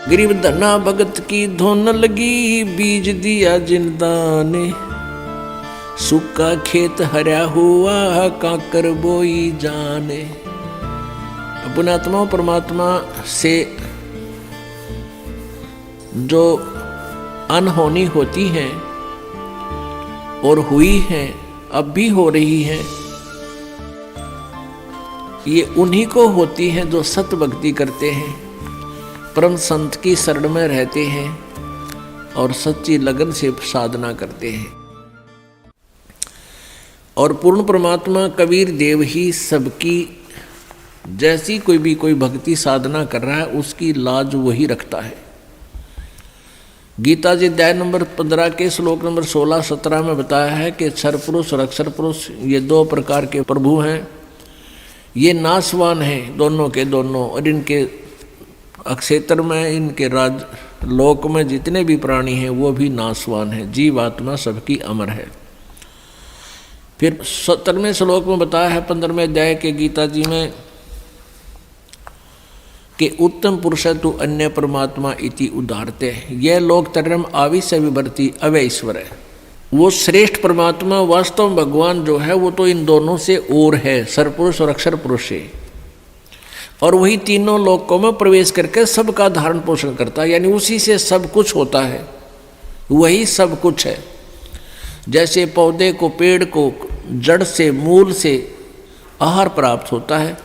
गरीब धना भगत की धुन लगी, बीज दिया जिंदा ने, सूखा खेत हरा हुआ काकर बोई जाने। पुण्यात्मा परमात्मा से जो अनहोनी होती है और हुई है, अब भी हो रही है, ये उन्हीं को होती है जो सत भक्ति करते हैं, परम संत की शरण में रहते हैं और सच्ची लगन से साधना करते हैं। और पूर्ण परमात्मा कबीर देव ही सबकी, जैसी कोई भक्ति साधना कर रहा है उसकी लाज वही रखता है। गीता जी अध्याय नंबर 15 के श्लोक नंबर 16-17 में बताया है कि क्षर पुरुष और अक्षर पुरुष ये दो प्रकार के प्रभु हैं, ये नाशवान हैं दोनों के दोनों, और इनके अक्षेत्र में, इनके राज लोक में जितने भी प्राणी हैं वो भी नाशवान हैं, जीव आत्मा सबकी अमर है। फिर 17वें श्लोक में बताया है 15वें अध्याय के गीता जी में कि उत्तम पुरुष तु अन्य परमात्मा इति उदाहरते, यह लोक तरम आविश्य विभर्ति अवय ईश्वर है। वो श्रेष्ठ परमात्मा वास्तव में भगवान जो है वो तो इन दोनों से और है, सरपुरुष और अक्षर पुरुष से, और वही तीनों लोकों में प्रवेश करके सबका धारण पोषण करता है, यानी उसी से सब कुछ होता है, वही सब कुछ है। जैसे पौधे को, पेड़ को जड़ से, मूल से आहार प्राप्त होता है,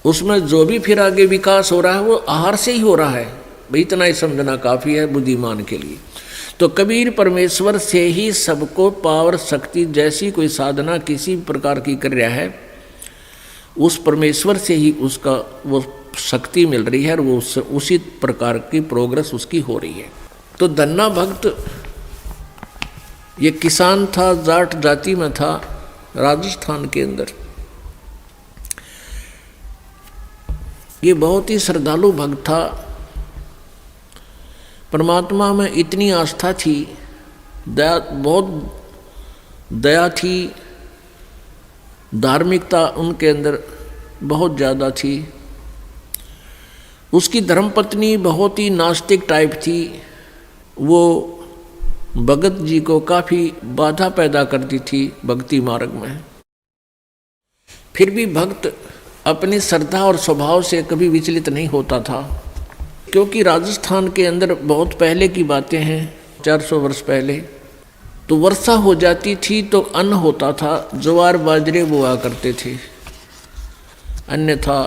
उसमें जो भी फिर आगे विकास हो रहा है वो आहार से ही हो रहा है। भाई इतना ही समझना काफ़ी है बुद्धिमान के लिए। तो कबीर परमेश्वर से ही सबको पावर शक्ति, जैसी कोई साधना किसी प्रकार की कर रहा है, उस परमेश्वर से ही उसका वो शक्ति मिल रही है और वो उसी प्रकार की प्रोग्रेस उसकी हो रही है। तो धन्ना भक्त ये किसान था, जाट जाति में था, राजस्थान के अंदर। ये बहुत ही श्रद्धालु भक्त था, परमात्मा में इतनी आस्था थी, दया, बहुत दया थी, धार्मिकता उनके अंदर बहुत ज़्यादा थी। उसकी धर्मपत्नी बहुत ही नास्तिक टाइप थी, वो भगत जी को काफ़ी बाधा पैदा करती थी भक्ति मार्ग में। फिर भी भक्त अपनी श्रद्धा और स्वभाव से कभी विचलित नहीं होता था, क्योंकि राजस्थान के अंदर बहुत पहले की बातें हैं, 400 वर्ष पहले, तो वर्षा हो जाती थी तो अन्न होता था, ज्वार बाजरे बोआ करते थे, अन्यथा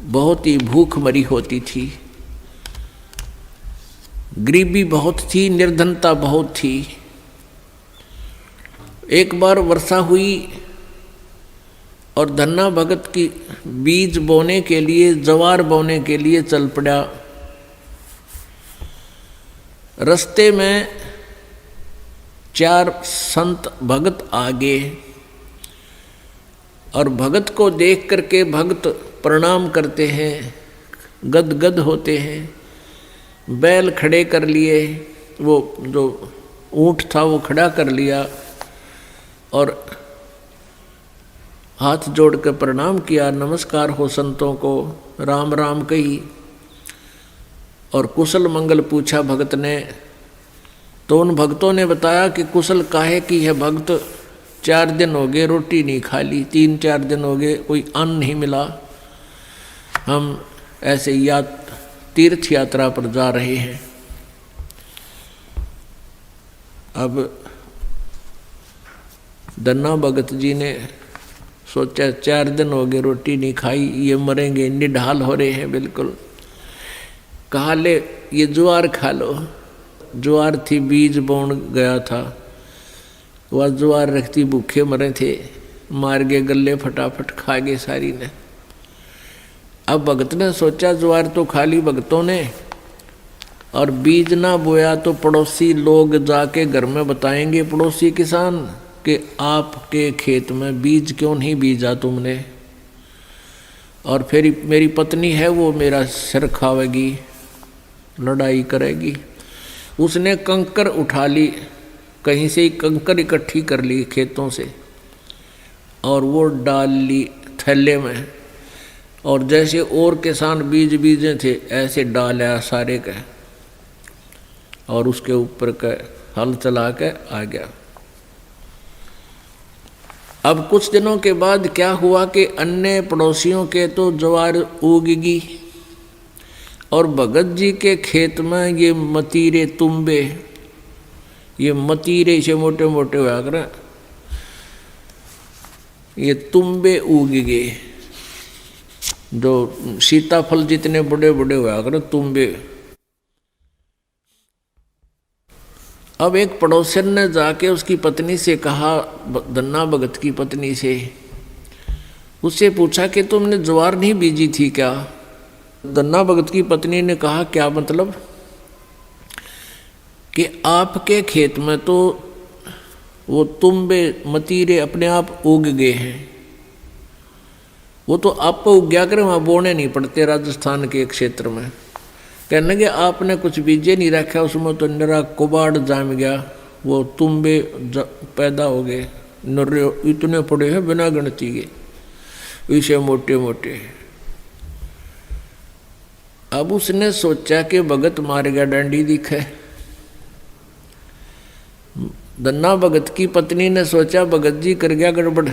बहुत ही भूख मरी होती थी, गरीबी बहुत थी, निर्धनता बहुत थी। एक बार वर्षा हुई और धन्ना भगत की बीज बोने के लिए, ज्वार बोने के लिए चल पड़ा। रास्ते में 4 संत भगत आ गए और भगत को देख करके भगत प्रणाम करते हैं, गदगद होते हैं, बैल खड़े कर लिए, वो जो ऊँट था वो खड़ा कर लिया और हाथ जोड़ कर प्रणाम किया, नमस्कार हो संतों को, राम राम कही और कुशल मंगल पूछा भगत ने। तो उन भक्तों ने बताया कि कुशल काहे की है भगत, 4 दिन हो गए रोटी नहीं खा ली, 3-4 दिन हो गए कोई अन्न नहीं मिला, हम ऐसे तीर्थ यात्रा पर जा रहे हैं। अब धन्ना भगत जी ने सोचा 4 दिन हो गए रोटी नहीं खाई, ये मरेंगे, निढाल हो रहे हैं बिल्कुल। कहा ले ये ज्वार खा लो। ज्वार थी, बीज बोन गया था, वह ज्वार रखती भूखे मरे थे, मार गए गले, फटाफट खा गए सारी ने। अब भगत ने सोचा ज्वार तो खा ली भगतों ने, और बीज ना बोया तो पड़ोसी लोग जाके घर में बताएंगे, पड़ोसी किसान, कि आपके खेत में बीज क्यों नहीं बीजा तुमने, और फिर मेरी पत्नी है वो मेरा सिर खावेगी, लड़ाई करेगी। उसने कंकर उठा ली, कहीं से ही कंकर इकट्ठी कर ली खेतों से और वो डाल ली थैले में और जैसे और किसान बीज बीजे थे ऐसे डाला सारे के और उसके ऊपर का हल चला के आ गया। अब कुछ दिनों के बाद क्या हुआ कि अन्य पड़ोसियों के तो ज्वार उगगी और भगत जी के खेत में ये मतीरे तुम्बे, ये मतीरे से मोटे मोटे हुआ कर ये तुम्बे उग गए, जो सीताफल जितने बड़े बड़े हुआ कर तुम्बे। अब एक पड़ोसन ने जाके उसकी पत्नी से कहा, धन्ना भगत की पत्नी से, उससे पूछा कि तुमने ज्वार नहीं बीजी थी क्या? धन्ना भगत की पत्नी ने कहा, क्या मतलब? कि आपके खेत में तो वो तुम्बे मतीरे अपने आप उग गए हैं, वो तो आप उग गया करे, वहाँ बोने नहीं पड़ते राजस्थान के क्षेत्र में। कहने लगे आपने कुछ बीजे नहीं रखा, उसमें तो निरा कुबाड़ जाम गया, वो तुम्बे पैदा हो गए, नर्रे इतने पड़े हैं बिना गिनती के, इसे मोटे मोटे। अब उसने सोचा कि भगत मार गया डंडी दिखे। धन्ना भगत की पत्नी ने सोचा भगत जी कर गया गड़बड़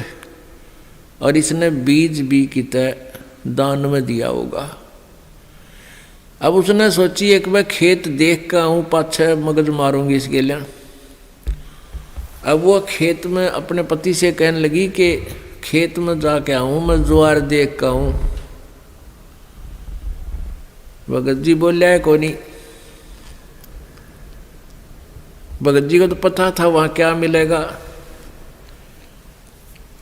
और इसने बीज भी कितना दान में दिया होगा। अब उसने सोची एक बार खेत देख कर आऊँ, पाछे मगज मारूंगी इसके लिए। अब वो खेत में अपने पति से कहने लगी कि खेत में जाके आऊँ मैं, ज्वार देख कर आऊँ। भगत जी बोले है को नहीं। भगत जी को तो पता था वहाँ क्या मिलेगा,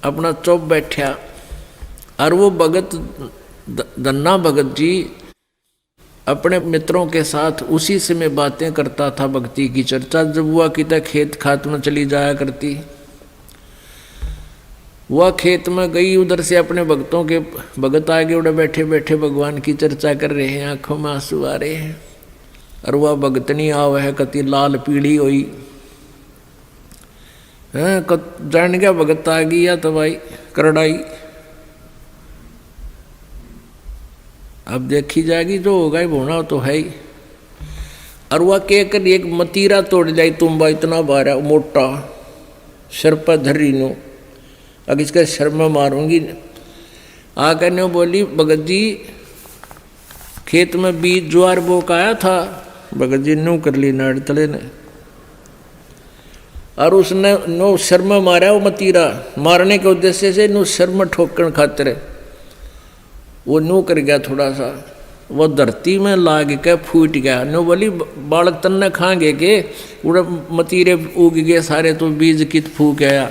अपना चुप बैठा। और वो भगत धन्ना भगत जी अपने मित्रों के साथ उसी समय बातें करता था, भक्ति की चर्चा। जब वह कितना खेत खात में चली जाया करती, वह खेत में गई, उधर से अपने भक्तों के भगत आगे उड़े बैठे बैठे भगवान की चर्चा कर रहे हैं, आंखों में आंसू आ रहे हैं। और वह भगतनी आव है कति लाल पीली हुई है, जान गया भगत आ गई या तो भाई करड़ाई। अब देखी जाएगी, जो होगा ही होना तो है ही। और वह कहकर एक मतीरा तोड़ जाई तुम्बा इतना बारा मोटा, सर पर धरी नो, अब इसका सर में मारूंगी। आकर ने बोली भगत जी खेत में बीज ज्वार बो का आया था। भगत जी नो कर ली नाड़ तले ने, और उसने नो सर में मारा। वो मतीरा मारने के उद्देश्य से नो सर में ठोकन खातिर वो नो कर गया थोड़ा सा, वो धरती में लाग के फूट गया। नो बोली बालक तन्ने खाएंगे के उड़े मतीरे उग गए सारे, तो बीज कित फूक गया।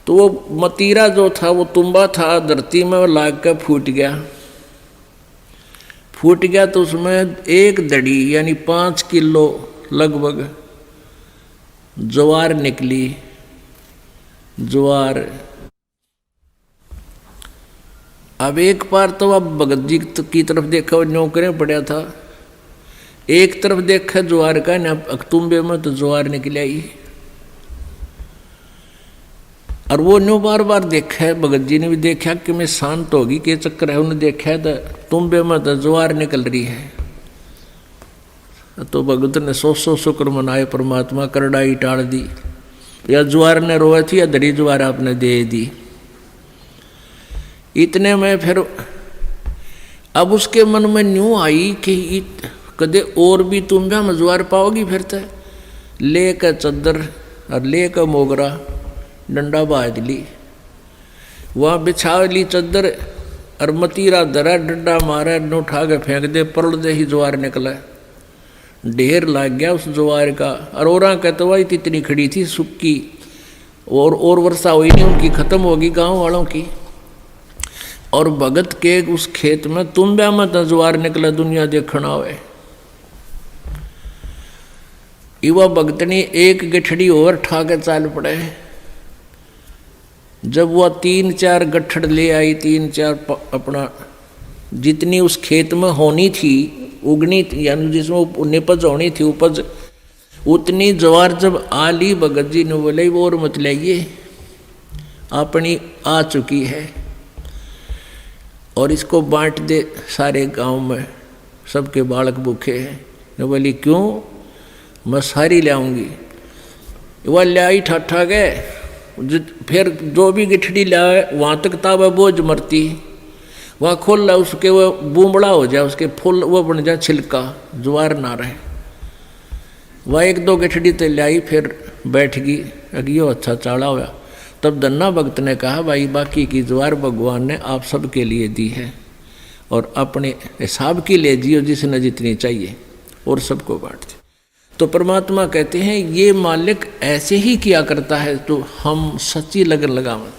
तो वो मतीरा जो था वो तुम्बा था, धरती में लाग के फूट गया। फूट गया तो उसमें एक दड़ी यानी 5 किलो लगभग ज्वार निकली। ज्वार अब एक बार तो अब भगत जी की तरफ देखा, नौकरे पड़ा था, एक तरफ देखा ज्वार का ना, तुम्बे में तो ज्वार निकल आई। और वो न्यू बार बार देखा है, भगत जी ने भी देखा कि मैं शांत होगी के चक्कर है, उन्हें देखा तो तुम्बे में तो ज्वार निकल रही है। तो भगत ने 100 शुक्र मनाए, परमात्मा करड़ाई टाल दी, या ज्वार ने रोए थी या धरी ज्वार आपने दे दी। इतने में फिर अब उसके मन में न्यू आई कि कदे और भी तुम भी हम ज्वार पाओगी। फिर तो ले कर चद्दर और ले कर मोगरा डंडा बाज ली, वहाँ बिछा ली चद्दर और मतीरा दरा डंडा मारा, न उठा के फेंक दे, परल दे ही ज्वार निकला। ढेर लग गया उस ज्वार का। और औरा कहतवाई इतनी खड़ी थी सुक्की, और वर्षा हुई नहीं, उनकी खत्म होगी गांव वालों की। और भगत के उस खेत में तुम्बा में तो ज्वार निकला, दुनिया देखना हुए। युवा भगतनी एक गठड़ी और ठा के चाल पड़े। जब वह 3-4 गठड़ ले आई, 3-4 अपना जितनी उस खेत में होनी थी, उगनी थी, यानी जिसमें निपज होनी थी उपज, उतनी ज्वार जब आ ली, भगत जी ने बोले वो और मत लाइए, अपनी आ चुकी है। और इसको बांट दे सारे गांव में, सबके बालक भूखे हैं। ने बोली क्यों, मैं सारी ले आऊँगी। वह ले आई ठाठा गए, फिर जो भी गिठड़ी लाए वहाँ तक तब बोझ मरती, वहाँ खोल ला उसके वो बूमड़ा हो जाए, उसके फूल वो बन जाए छिलका, ज्वार ना रहे। वह एक दो गिठड़ी तो लाई, फिर बैठ गई, अगियो अच्छा चाड़ा हुआ। तब धन्ना भक्त ने कहा भाई बाकी की ज्वार भगवान ने आप सबके लिए दी है और अपने हिसाब की ले जियो जिसने जितनी चाहिए और सबको बांट दी। तो परमात्मा कहते हैं ये मालिक ऐसे ही किया करता है तो हम सच्ची लगन लगावें।